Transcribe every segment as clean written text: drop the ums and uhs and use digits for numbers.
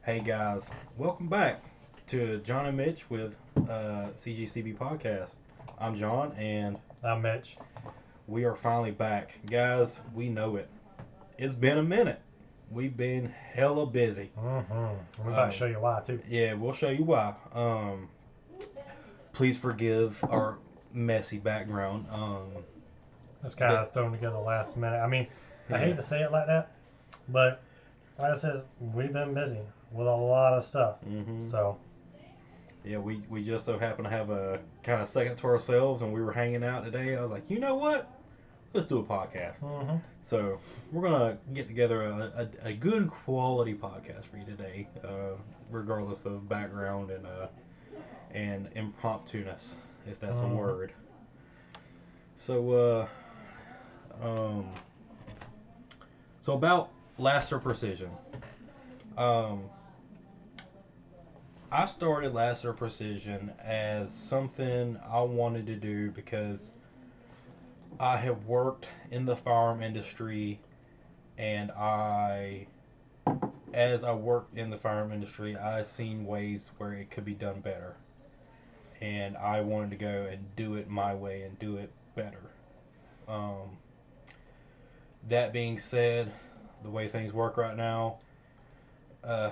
Hey guys, welcome back to John and Mitch with CGCB podcast. I'm John, and I'm Mitch. we are finally back, guys. We know it. It's been a minute. We've been hella busy. We're about to Um, show you why, too. yeah, we'll show you why. Please forgive our messy background. It's kind That of thrown together last minute. I mean, I yeah, hate to say it like that, but like I said, we've been busy with a lot of stuff. hmm So, yeah. We just so happen to have a kind of second to ourselves, and we were hanging out today. I was like, you know what? Let's do a podcast. hmm So we're gonna get together a good quality podcast for you today, regardless of background and impromptu-ness, if that's a hmm word. So um, so about laser precision. Um, I started laser precision as something I wanted to do because I have worked in the firearm industry, and as I worked in the firearm industry, I seen ways where it could be done better, and I wanted to go and do it my way and do it better. Um, that being said, the way things work right now, uh,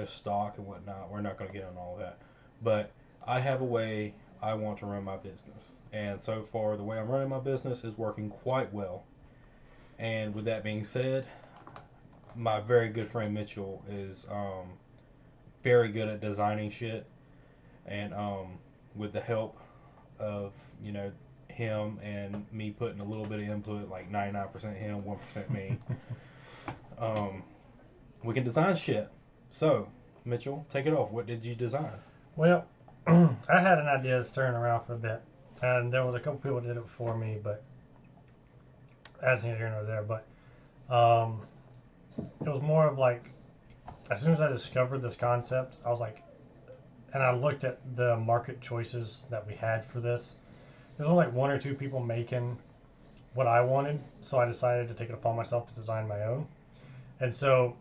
stock and whatnot, we're not going to get on all of that. But I have a way I want to run my business, and so far, the way I'm running my business is working quite well. And with that being said, my very good friend Mitchell is very good at designing shit, and with the help of him and me putting a little bit of input, like 99% him, 1% me, um, we can design shit. So, Mitchell, take it off. What did you design? well, I had an idea that's turning around for a bit, and there was a couple people that did it before me, but that's neither here nor there. But um, it was more of like, as soon as I discovered this concept, I was like, and I looked at the market choices that we had for this. There's only like one or two people making what I wanted, so I decided to take it upon myself to design my own. And so,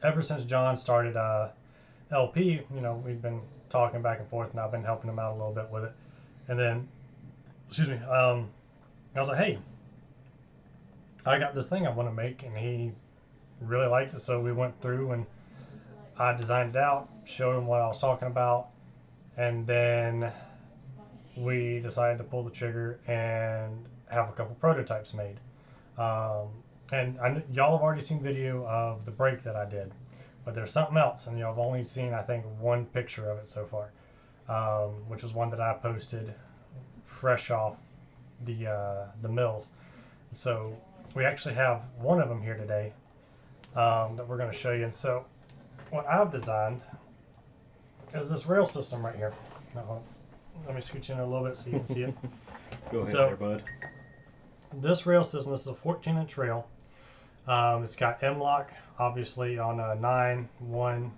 ever since John started LP, we've been talking back and forth, and I've been helping him out a little bit with it. And then, excuse me, I was like, hey, I got this thing I want to make, and he really liked it. So we went through and I designed it out, showed him what I was talking about, and then we decided to pull the trigger and have a couple prototypes made. Um, and y'all have already seen video of the break that I did, but there's something else, and I've only seen I think one picture of it so far, which was one that I posted fresh off the mills. So we actually have one of them here today that we're going to show you. And so what I've designed is this rail system right here. Now, let me scoot you in a little bit so you can see it. Go ahead So there, bud. this rail system, this is a 14-inch rail. It's got M-lock, obviously, on 9, 1,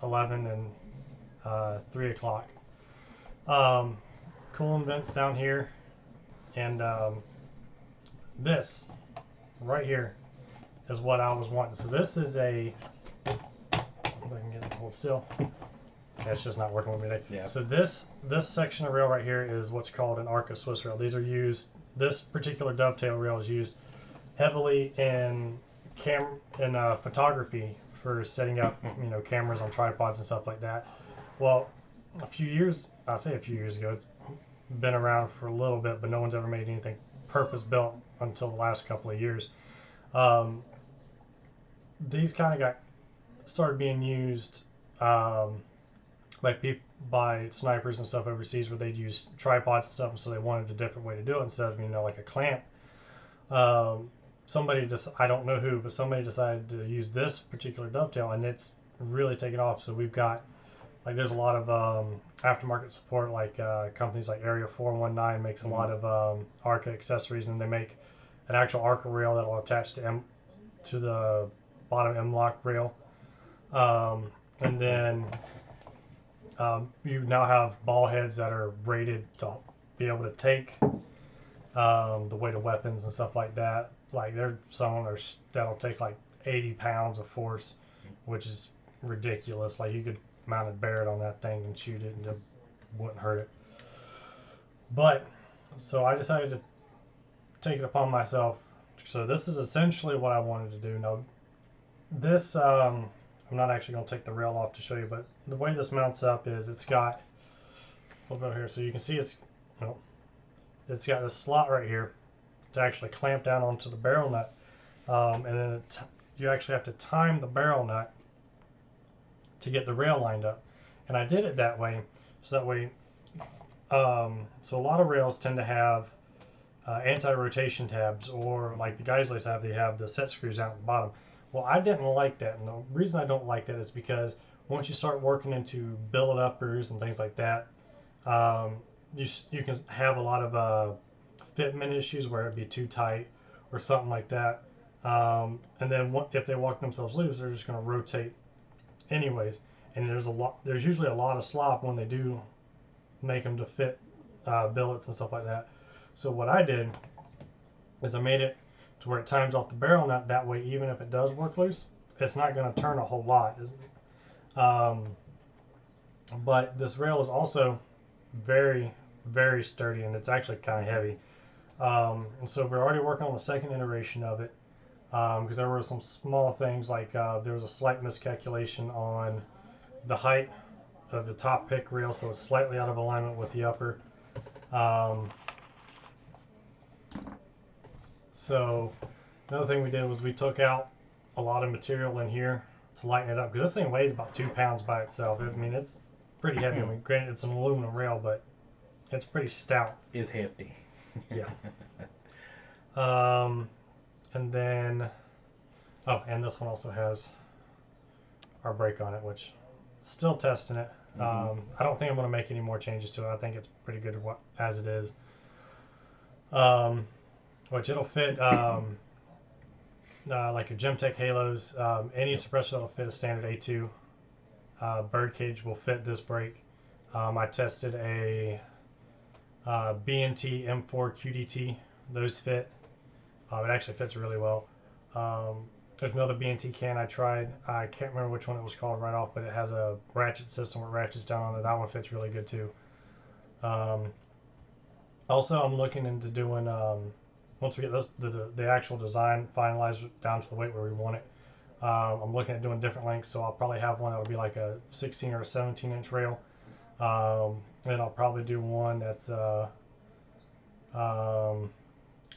11, and 3 o'clock. Coolant vents down here. And this right here is what I was wanting. So this is a, if I can get it to hold still. Yeah, it's just not working with me today. Yeah. So this section of rail right here is what's called an arc of Swiss rail. These are used, this particular dovetail rail is used heavily in photography for setting up cameras on tripods and stuff like that. Well, I'll say a few years ago, it's been around for a little bit, but no one's ever made anything purpose built until the last couple of years. Um, these kind of got started being used by snipers and stuff overseas, where they'd use tripods and stuff, and so they wanted a different way to do it instead of like a clamp. Somebody just, I don't know who, but somebody decided to use this particular dovetail, and it's really taken off. So we've got, like, there's a lot of aftermarket support, like companies like Area 419 makes a lot of ARCA accessories, and they make an actual ARCA rail that will attach to the bottom M-lock rail. And then you now have ball heads that are rated to be able to take the weight of weapons and stuff like that. Like there's some that'll take like 80 pounds of force, which is ridiculous. Like you could mount a Barrett on that thing and shoot it and it wouldn't hurt it. But so I decided to take it upon myself. So this is essentially what I wanted to do. Now this I'm not actually going to take the rail off to show you, but the way this mounts up is it's got, we'll go here so you can see it's got this slot right here to actually clamp down onto the barrel nut, and then you actually have to time the barrel nut to get the rail lined up. And I did it that way so that way so a lot of rails tend to have anti-rotation tabs, or like the Geislers have, they have the set screws out at the bottom. Well, I didn't like that, and the reason I don't like that is because once you start working into billet uppers and things like that, you can have a lot of fitment issues where it'd be too tight or something like that. And then if they walk themselves loose, they're just going to rotate anyways. And there's usually a lot of slop when they do make them to fit billets and stuff like that. So what I did is I made it to where it times off the barrel nut. That way, even if it does work loose, it's not going to turn a whole lot. But this rail is also very, very sturdy, and it's actually kind of heavy. And so we're already working on the second iteration of it, because there were some small things like there was a slight miscalculation on the height of the top pick rail, so it's slightly out of alignment with the upper. So another thing we did was we took out a lot of material in here to lighten it up, because this thing weighs about 2 pounds by itself. I mean, it's pretty heavy. I mean, granted, it's an aluminum rail, but it's pretty stout. It's hefty. Yeah. And then, oh, and this one also has our brake on it, which still testing it. I don't think I'm going to make any more changes to it. I think it's pretty good as it is. Which it'll fit like your Gemtech Halos. Any suppressor that'll fit a standard A2 birdcage will fit this brake. I tested a B&T M4 QDT. Those fit. It actually fits really well. There's another B&T can I tried. I can't remember which one it was called right off, but it has a ratchet system where it ratchets down on it. That one fits really good too. Also, I'm looking into doing, once we get the actual design finalized down to the weight where we want it, I'm looking at doing different lengths. So I'll probably have one that will be like a 16 or a 17 inch rail. And I'll probably do one that's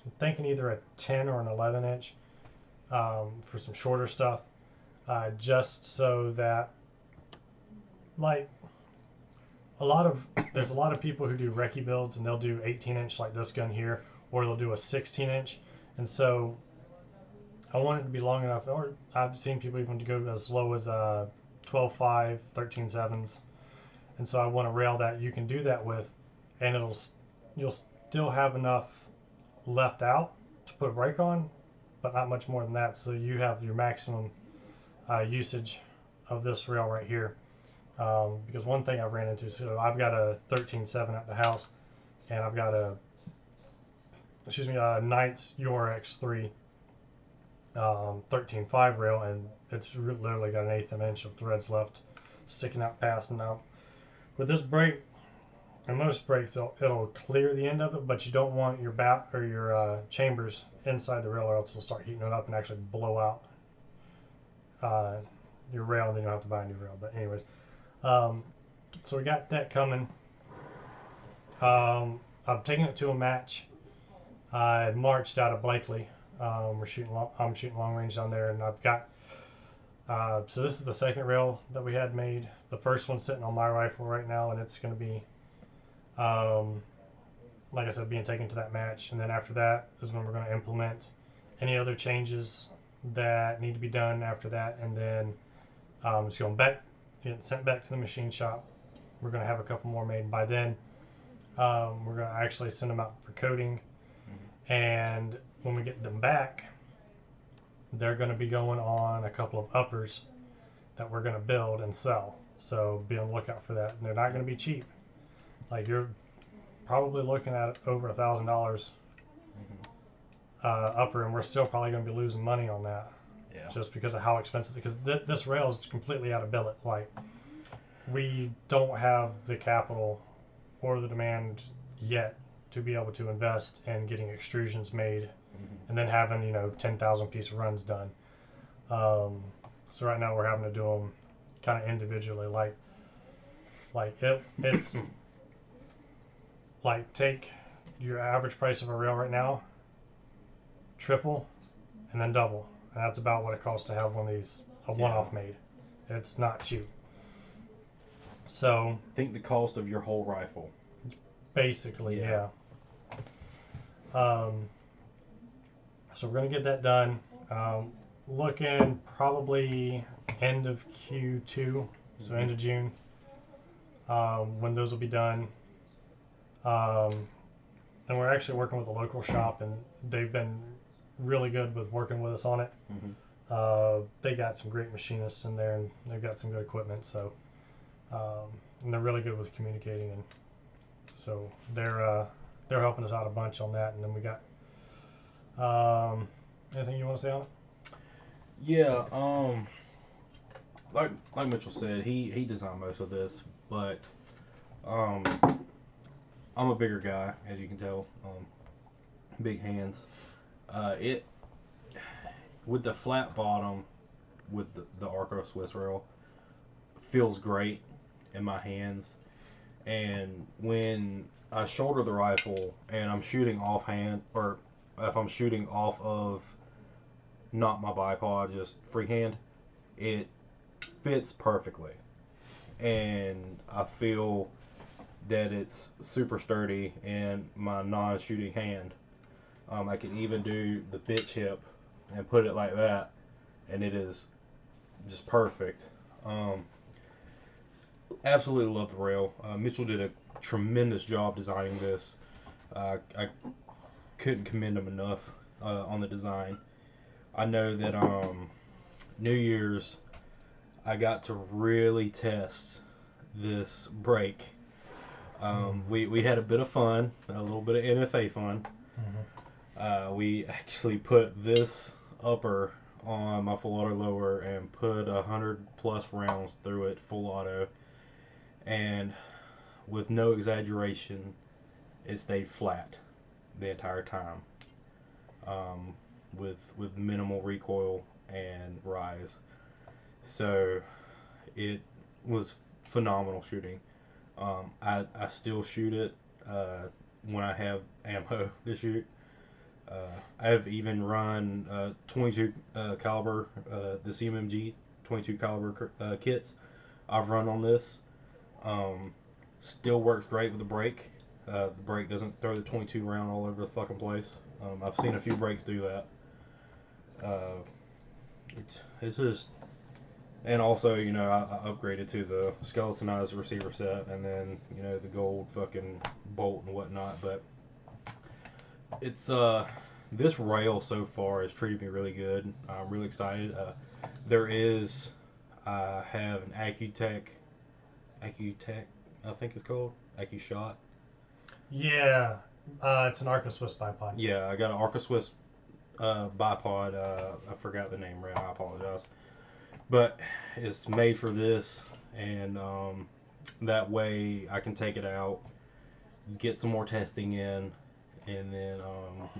I'm thinking either a 10 or an 11 inch for some shorter stuff, just so that, like, there's a lot of people who do recce builds and they'll do 18 inch like this gun here, or they'll do a 16 inch, and so I want it to be long enough, or I've seen people even to go as low as 12.5, 13.7s, and so I want a rail that you can do that with, and you'll still have enough left out to put a brake on, but not much more than that, so you have your maximum usage of this rail right here. Because one thing I've ran into, so I've got a 13.7 at the house, and I've got a Knights URX3 13.5 rail, and it's literally got an 1/8 of an inch of threads left sticking out past. And now with this brake, and most brakes, it'll clear the end of it, but you don't want your your chambers inside the rail, or else it'll start heating it up and actually blow out your rail, and then you'll have to buy a new rail. But anyways, so we got that coming. I'm taking it to a match. I marched out of Blakely. I'm shooting long range down there, and I've got. So this is the second rail that we had made. The first one's sitting on my rifle right now, and it's going to be, like I said, being taken to that match. And then after that is when we're going to implement any other changes that need to be done after that, and then it's going back, get sent back to the machine shop. We're going to have a couple more made by then. We're going to actually send them out for coating, and when we get them back, they're going to be going on a couple of uppers that we're going to build and sell. So be on the lookout for that. And they're not going to be cheap. Like, you're probably looking at over $1,000 upper, and we're still probably going to be losing money on that. Yeah. just because of how expensive. Because this rail is completely out of billet. Like we don't have the capital or the demand yet to be able to invest in getting extrusions made, and then having 10,000 piece runs done. So right now we're having to do them kind of individually. It's like take your average price of a rail right now, triple, and then double, and that's about what it costs to have one of these one-off made. It's not cheap. So think the cost of your whole rifle. Basically, yeah. So we're gonna get that done. Looking probably end of Q2, so end of June, when those will be done. And we're actually working with a local shop, and they've been really good with working with us on it. They got some great machinists in there, and they've got some good equipment. So, and they're really good with communicating, and so they're helping us out a bunch on that. And then we got anything you want to say on it? Yeah, like Mitchell said, he designed most of this, but I'm a bigger guy, as you can tell, big hands. It with the flat bottom, with the Arco Swiss rail, feels great in my hands, and when I shoulder the rifle and I'm shooting offhand, or if I'm shooting off of not my bipod, just freehand, it fits perfectly, and I feel that it's super sturdy in my non-shooting hand. I can even do the bitch hip and put it like that, and it is just perfect. Absolutely love the rail. Mitchell did a tremendous job designing this. I couldn't commend him enough on the design. I know that New Year's I got to really test this brake. We had a bit of fun, a little bit of NFA fun. We actually put this upper on my full auto lower and put 100+ rounds through it full auto, and with no exaggeration, it stayed flat the entire time, with minimal recoil and rise. So it was phenomenal shooting. I still shoot it when I have ammo to shoot. I've even run 22 caliber, the CMMG 22 caliber kits. I've run on this. Still works great with the brake. The brake doesn't throw the 22 round all over the fucking place. I've seen a few brakes do that. It's just, and also, I upgraded to the skeletonized receiver set, and then, the gold fucking bolt and whatnot. But it's this rail so far has treated me really good. I'm really excited. I have an Accutech, I think it's called AccuShot. Yeah, it's an Arca Swiss bipod. Yeah, I got an Arca Swiss bipod. I forgot the name right. I apologize. But it's made for this, and that way I can take it out, get some more testing in, and then,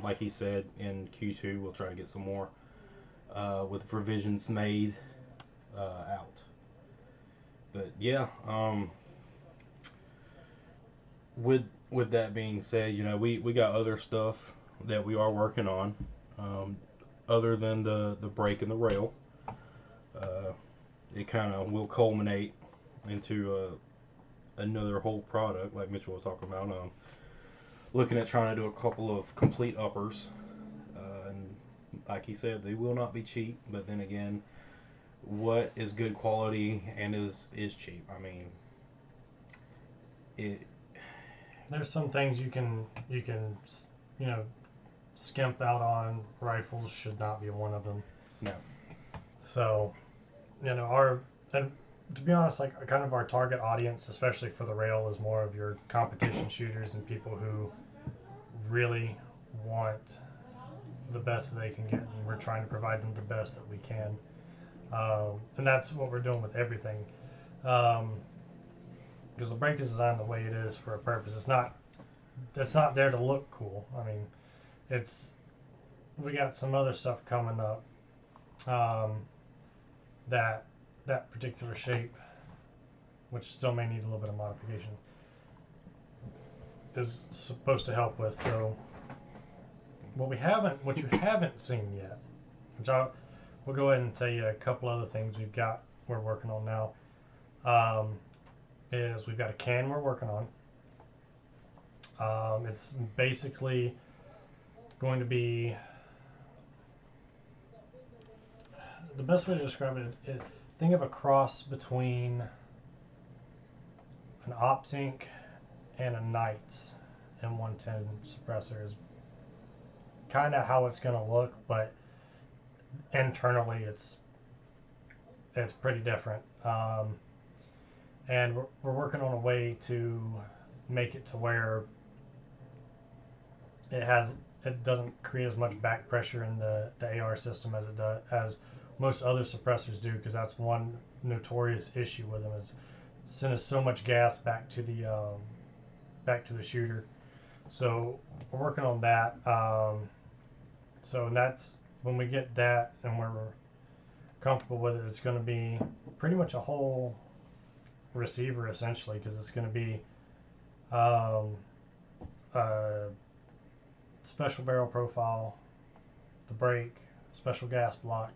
like he said, in Q2 we'll try to get some more with revisions made out. But yeah, with that being said, we got other stuff that we are working on, other than the brake and the rail. It kind of will culminate into another whole product, like Mitchell was talking about. Looking at trying to do a couple of complete uppers, and like he said, they will not be cheap. But then again, what is good quality and is cheap? I mean, there's some things you can skimp out on. Rifles should not be one of them. No. So, and to be honest, like kind of our target audience, especially for the rail, is more of your competition shooters and people who really want the best that they can get, and we're trying to provide them the best that we can. And that's what we're doing with everything. Um, because the brake is designed the way it is for a purpose. It's not there to look cool. I mean, it's we got some other stuff coming up, um, that that particular shape, which still may need a little bit of modification, is supposed to help with. So what you haven't seen yet, which we'll go ahead and tell you a couple other things we're working on now. Um, is we've got a can we're working on. It's basically going to be the best way to describe it is think of a cross between an OpSync and a Knights M110 suppressor is kind of how it's going to look, but internally it's pretty different. And we're working on a way to make it to where it doesn't create as much back pressure in the AR system as it does as most other suppressors do, because that's one notorious issue with them is sending so much gas back to the shooter. So we're working on that. So that's when we get that and we're comfortable with it, it's going to be pretty much a whole receiver essentially, because it's going to be a special barrel profile, the brake, special gas block,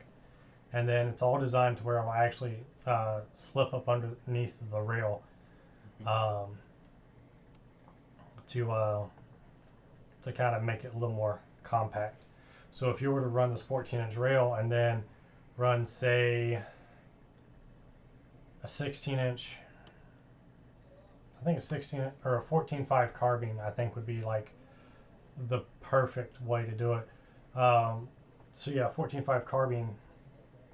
and then it's all designed to where I'll actually slip up underneath the rail um, to kind of make it a little more compact. So if you were to run this 14-inch rail and then run, say, a 16-inch, I think a 16 or a 14.5 carbine, I think would be like the perfect way to do it. So yeah, 14.5 carbine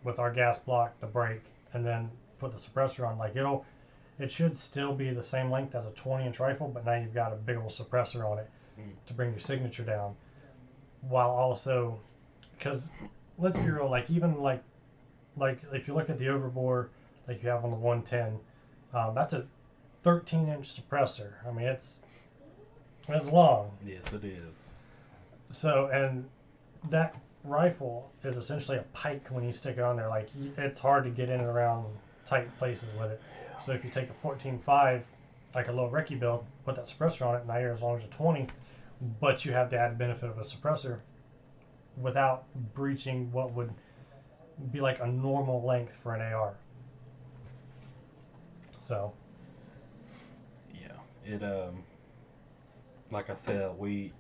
with our gas block, the brake, and then put the suppressor on. Like it should still be the same length as a 20-inch rifle, but now you've got a big old suppressor on it to bring your signature down. While also, because let's be real, like even like if you look at the overbore like you have on the 110, that's a 13-inch suppressor. I mean it's long. Yes, it is. So and that rifle is essentially a pike when you stick it on there. Like it's hard to get in and around tight places with it. So if you take a 14.5, like a low recce build, put that suppressor on it, now you're as long as a 20, but you have the added benefit of a suppressor without breaching what would be like a normal length for an AR. So Yeah, it like I said, we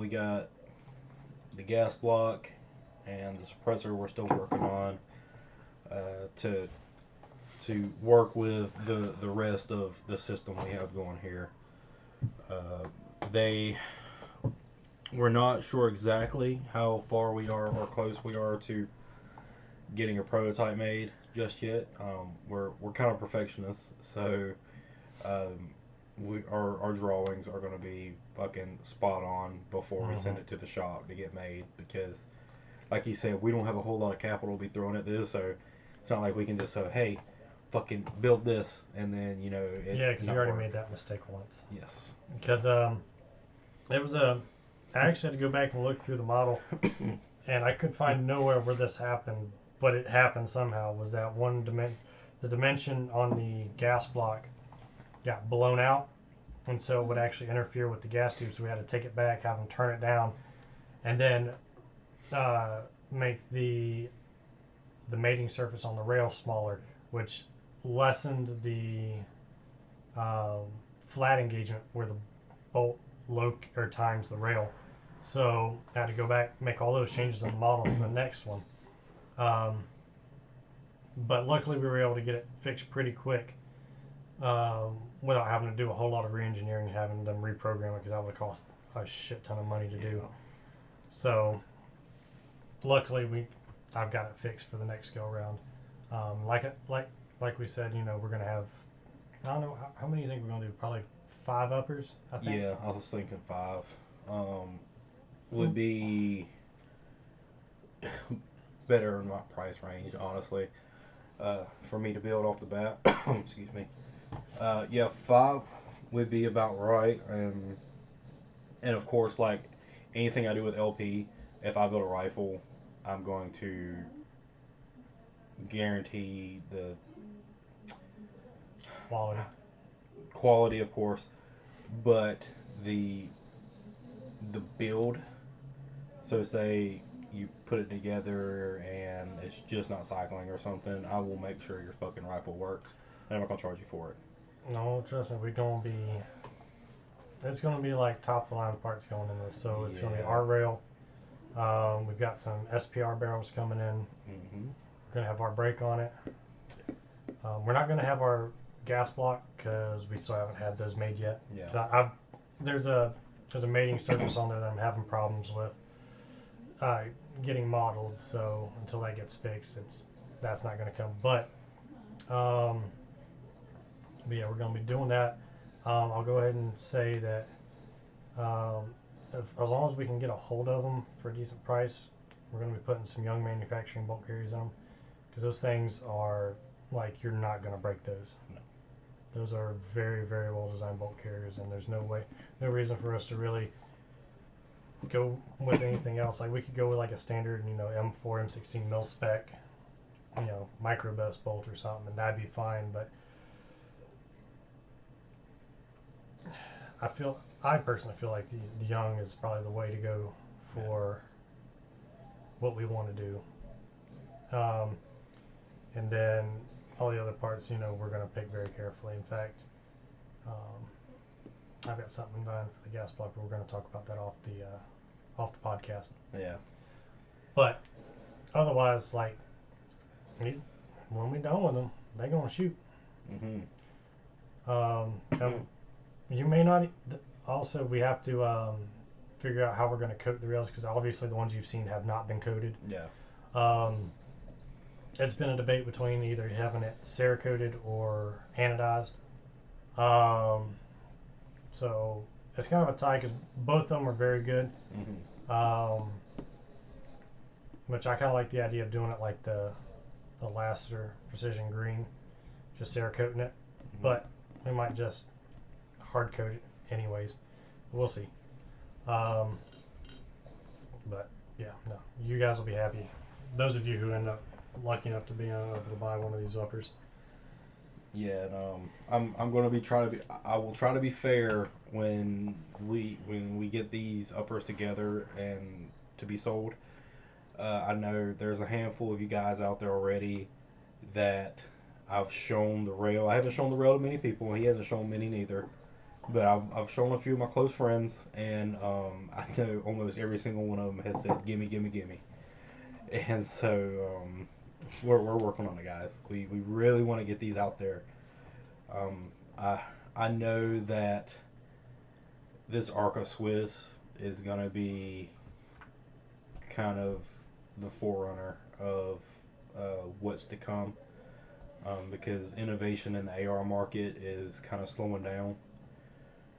got the gas block and the suppressor we're still working on to work with the rest of the system we have going here. They we're not sure exactly how far we are or close we are to getting a prototype made just yet. We're kind of perfectionists, so um, our drawings are going to be fucking spot on before we send it to the shop to get made, because like you said, we don't have a whole lot of capital to be throwing at this, so it's not like we can just say, hey, fucking build this, and then yeah, because you already made that mistake once. Yes. Because it was I actually had to go back and look through the model, and I could find nowhere where this happened, but it happened somehow. Was that the dimension on the gas block got blown out, and so it would actually interfere with the gas tube. So we had to take it back, have them turn it down, and then make the mating surface on the rail smaller, which lessened the flat engagement where the bolt times the rail. So I had to go back, make all those changes in the model for the next one. But luckily we were able to get it fixed pretty quick without having to do a whole lot of re-engineering and having them reprogram it, because that would have cost a shit ton of money to do. So luckily I've got it fixed for the next go around. Like we said, we're gonna have, I don't know how many you think we're gonna do. Probably 5 uppers, I think. Yeah, I was thinking 5. Would be better in my price range, honestly. For me to build off the bat, excuse me. Yeah, five would be about right, and of course, like anything I do with LP, if I build a rifle, I'm going to guarantee the Quality. quality, of course, but the the build. So say you put it together and it's just not cycling or something, I will make sure your fucking rifle works. And I'm not gonna charge you for it. No, trust me, we're gonna be. It's gonna be like top of the line parts going in this. So it's gonna be Yeah. our rail. We've got some SPR barrels coming in. Mm-hmm. We're gonna have our brake on it. We're not gonna have our gas block because we still haven't had those made yet. Yeah. 'Cause there's a mating surface on there that I'm having problems with getting modeled. So until that gets fixed, that's not gonna come. But yeah, we're gonna be doing that. I'll go ahead and say that as long as we can get a hold of them for a decent price, we're gonna be putting some young manufacturing bolt carriers in them because those things are like you're not gonna break those. No. Those are very, very well designed bolt carriers, and there's no reason for us to really go with anything else. Like we could go with like a standard, M4, M16 mil spec, micro best bolt or something, and that'd be fine. But I personally feel like the young is probably the way to go for what we want to do. And then all the other parts, we're going to pick very carefully. In fact, I've got something in mind for the gas block, but we're going to talk about that off the podcast. Yeah. But otherwise, like when we're done with them, they're going to shoot. Mm-hmm. You may not. Also, we have to figure out how we're going to coat the rails because obviously the ones you've seen have not been coated. Yeah. It's been a debate between either having it Cerakoted or anodized. So it's kind of a tie because both of them are very good. Mm-hmm. Which I kind of like the idea of doing it like the Lassiter Precision Green, just Cerakoting it. Mm-hmm. But we might just hard coat it anyways. We'll see. But yeah, no, you guys will be happy. Those of you who end up lucky enough to be able to buy one of these uppers. Yeah, and I'm going to I will try to be fair when we get these uppers together and to be sold. I know there's a handful of you guys out there already that I've shown the rail. I haven't shown the rail to many people, and he hasn't shown many neither. But I've shown a few of my close friends, and I know almost every single one of them has said, "Gimme, gimme, gimme." And so we're working on it, guys. We really want to get these out there. I know that this Arca Swiss is gonna be kind of the forerunner of what's to come, because innovation in the AR market is kind of slowing down.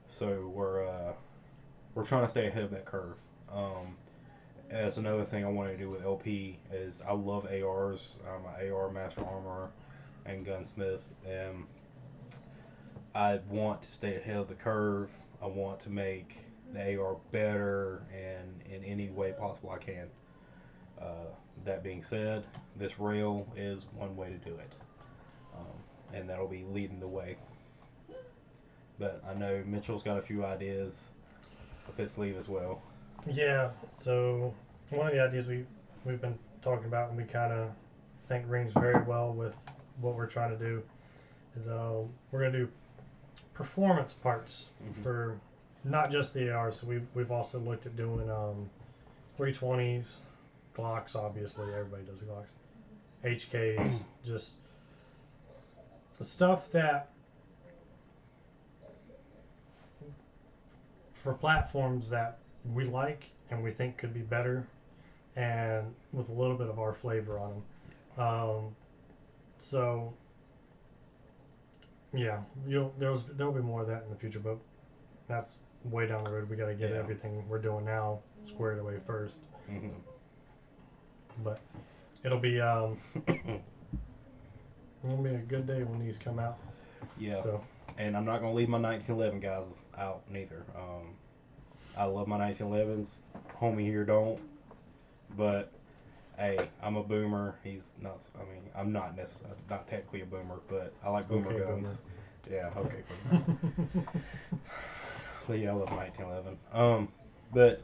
So we're trying to stay ahead of that curve. That's another thing I want to do with LP is I love ARs. I'm an AR master armorer and gunsmith, and I want to stay ahead of the curve. I want to make the AR better and in any way possible I can. That being said, this rail is one way to do it, and that'll be leading the way. But I know Mitchell's got a few ideas up his sleeve as well. Yeah, so one of the ideas we've been talking about and we kind of think rings very well with what we're trying to do is we're going to do performance parts for not just the ARs. So we've also looked at doing 320s, Glocks, obviously everybody does Glocks, HKs, just the stuff that for platforms that we like and we think could be better and with a little bit of our flavor on them. So yeah, there'll be more of that in the future, but that's way down the road. We got to get everything we're doing now squared away first. Mm-hmm. But it'll be it'll be a good day when these come out. Yeah, So and I'm not gonna leave my 1911 guys out neither. I love my 1911s. Homie here don't, but hey, I'm a boomer. He's not. I mean, I'm not necessarily not technically a boomer, but I like boomer okay, guns. boomer. Yeah, okay, boomer. But yeah, I love 1911. But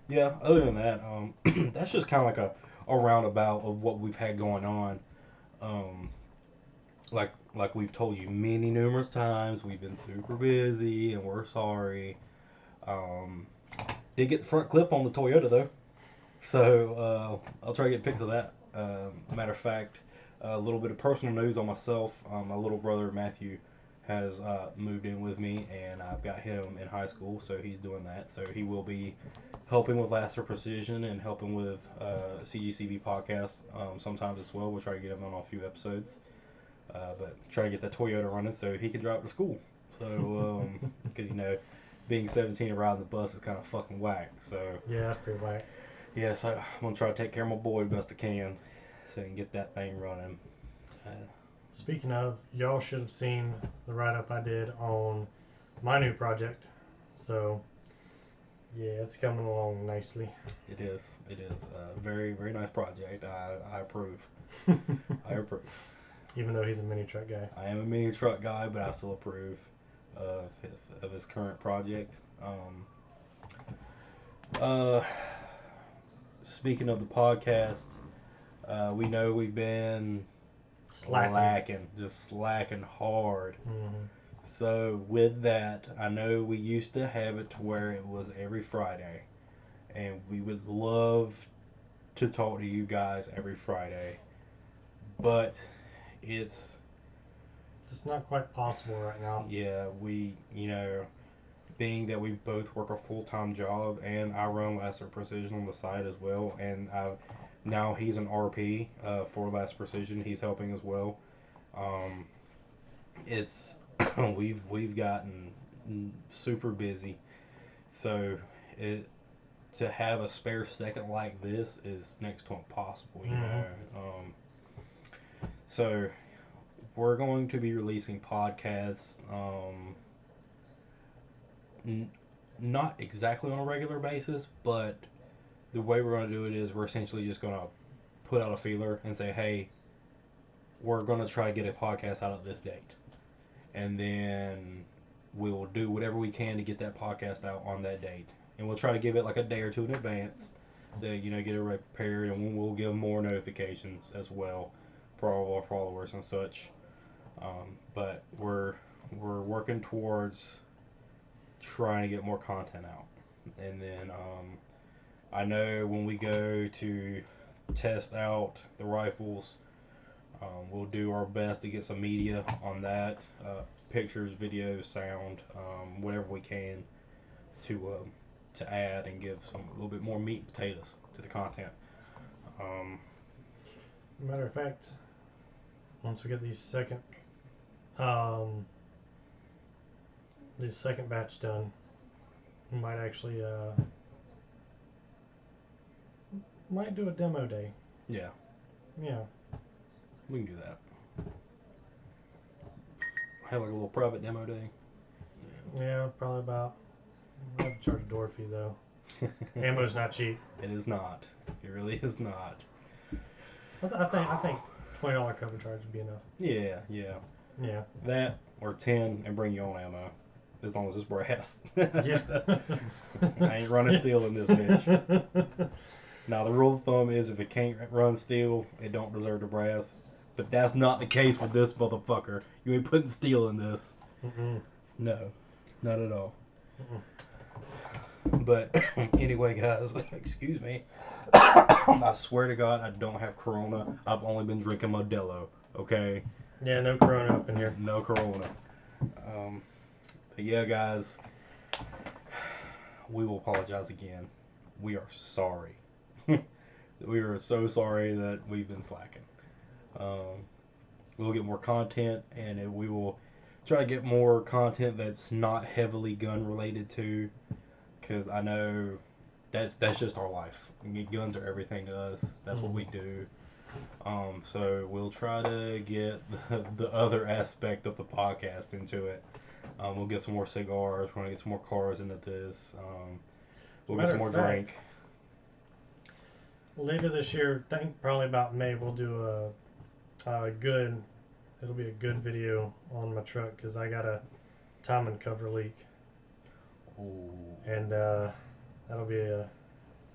yeah, other than that, that's just kind of like a roundabout of what we've had going on. Um, like we've told you many numerous times, we've been super busy and we're sorry. Um, did get the front clip on the Toyota though, so I'll try to get pics of that. Matter of fact, a little bit of personal news on myself. My little brother Matthew has moved in with me, and I've got him in high school, so he's doing that. So he will be helping with Laser Precision and helping with CGCB podcast sometimes as well. We'll try to get him on a few episodes, but try to get that Toyota running so he can drive to school. So, because being 17 and riding the bus is kind of fucking whack. So Yeah, that's pretty whack. yeah, so I'm gonna try to take care of my boy best I can, so I can get that thing running. Uh, Speaking of, y'all should have seen the write up I did on my new project. So yeah, it's coming along nicely. it is, it is a very, very nice project. I approve. I approve. Even though he's a mini truck guy. I am a mini truck guy, but I still approve of his current project. Uh, Speaking of the podcast, we know we've been Slacking. just slacking hard. Mm-hmm. So with that, I know we used to have it to where it was every Friday, and we would love to talk to you guys every Friday, but it's It's not quite possible right now. yeah, being that we both work a full-time job and I run Laser Precision on the side as well, and now he's an RP for Laser Precision. He's helping as well. Um, it's we've gotten super busy, so it to have a spare second like this is next to impossible. Mm-hmm. So we're going to be releasing podcasts. N- Not exactly on a regular basis, but the way we're going to do it is we're essentially just going to put out a feeler and say, hey, we're going to try to get a podcast out at this date. And then we'll do whatever we can to get that podcast out on that date. And we'll try to give it like a day or two in advance to, get it prepared. And we'll give more notifications as well for all of our followers and such. But we're working towards trying to get more content out. And then I know when we go to test out the rifles, we'll do our best to get some media on that, pictures, videos, sound, whatever we can to add and give a little bit more meat and potatoes to the content. Um, Matter of fact, once we get um, this second batch done, we might actually might do a demo day. yeah, Yeah. we can do that. Have like a little private demo day. Yeah, probably about. I have to charge a door fee though. Ammo's not cheap. It is not. It really is not. I think $20 cover charge would be enough. Yeah, yeah. Yeah. That or 10 and bring your own ammo. As long as it's brass. Yeah. I ain't running steel in this bitch. Now the rule of thumb is if it can't run steel, it don't deserve the brass. But that's not the case with this motherfucker. You ain't putting steel in this. Mm-mm. No, not at all. Mm-mm. But anyway, guys, excuse me. I swear to God, I don't have Corona. I've only been drinking Modelo. Okay. Yeah, no Corona up in here. No Corona. But yeah, guys, we will apologize again. We are sorry. We are so sorry that we've been slacking. We'll get more content, and we will try to get more content that's not heavily gun related too, because I know that's just our life. I mean, guns are everything to us. That's what we do. So we'll try to get the other aspect of the podcast into it. We'll get some more cigars. We're gonna get some more cars into this. We'll get Matter some more of fact, drink. later this year, I think probably about May, we'll do a good. It'll be a good video on my truck because I got a timing cover leak, Ooh. and that'll be a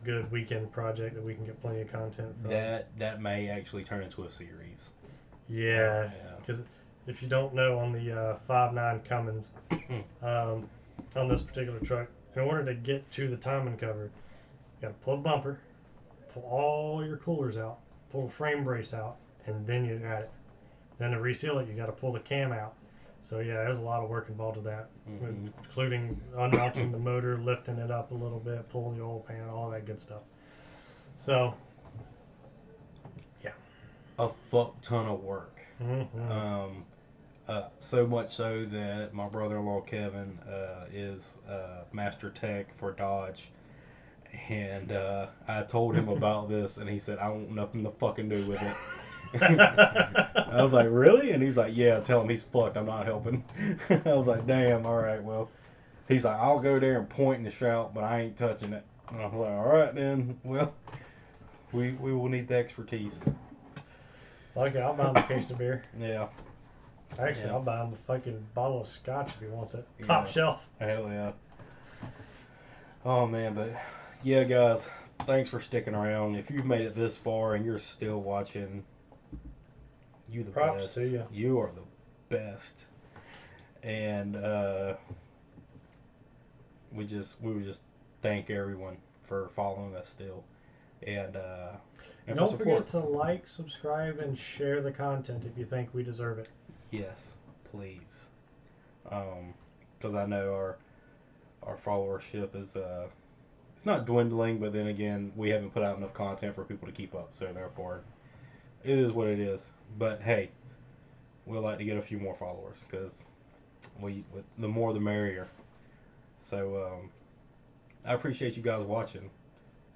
good weekend project that we can get plenty of content from. That may actually turn into a series. Yeah, Yeah. because if you don't know, on the 5.9 Cummins, on this particular truck, in order to get to the timing cover, you got to pull the bumper, pull all your coolers out, pull the frame brace out, and then you got it. Then to reseal it, you got to pull the cam out. So yeah, there's a lot of work involved with that, including unmounting the motor, lifting it up a little bit, pulling the oil pan, all that good stuff. So yeah, A fuck ton of work. mm-hmm. So much so that my brother-in-law Kevin is master tech for Dodge, and I told him about this, and he said I want nothing to fucking do with it. I was like, really? And he's like, yeah. Tell him he's fucked. I'm not helping. I was like, damn. All right, well. He's like, I'll go there and point and shout, but I ain't touching it. And I'm like, all right then. Well, we will need the expertise. Okay, I'll buy him a case of beer. Yeah. Actually, Yeah. I'll buy him a fucking bottle of scotch if he wants it. Top Yeah. shelf. Hell yeah. Oh man, but yeah, guys, thanks for sticking around. If you've made it this far and you're still watching, you the Props best. to you. You are the best. And we would just thank everyone for following us still, and for Don't support. forget to like, subscribe, and share the content if you think we deserve it. Yes, please. Because I know our followership is it's not dwindling, but then again, we haven't put out enough content for people to keep up. So therefore, it is what it is. But hey, we'd like to get a few more followers because the more the merrier. So I appreciate you guys watching,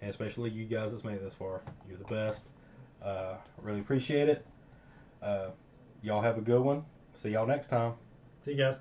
and especially you guys that's made it this far. You're the best. Really appreciate it. Y'all have a good one. See y'all next time. See you guys.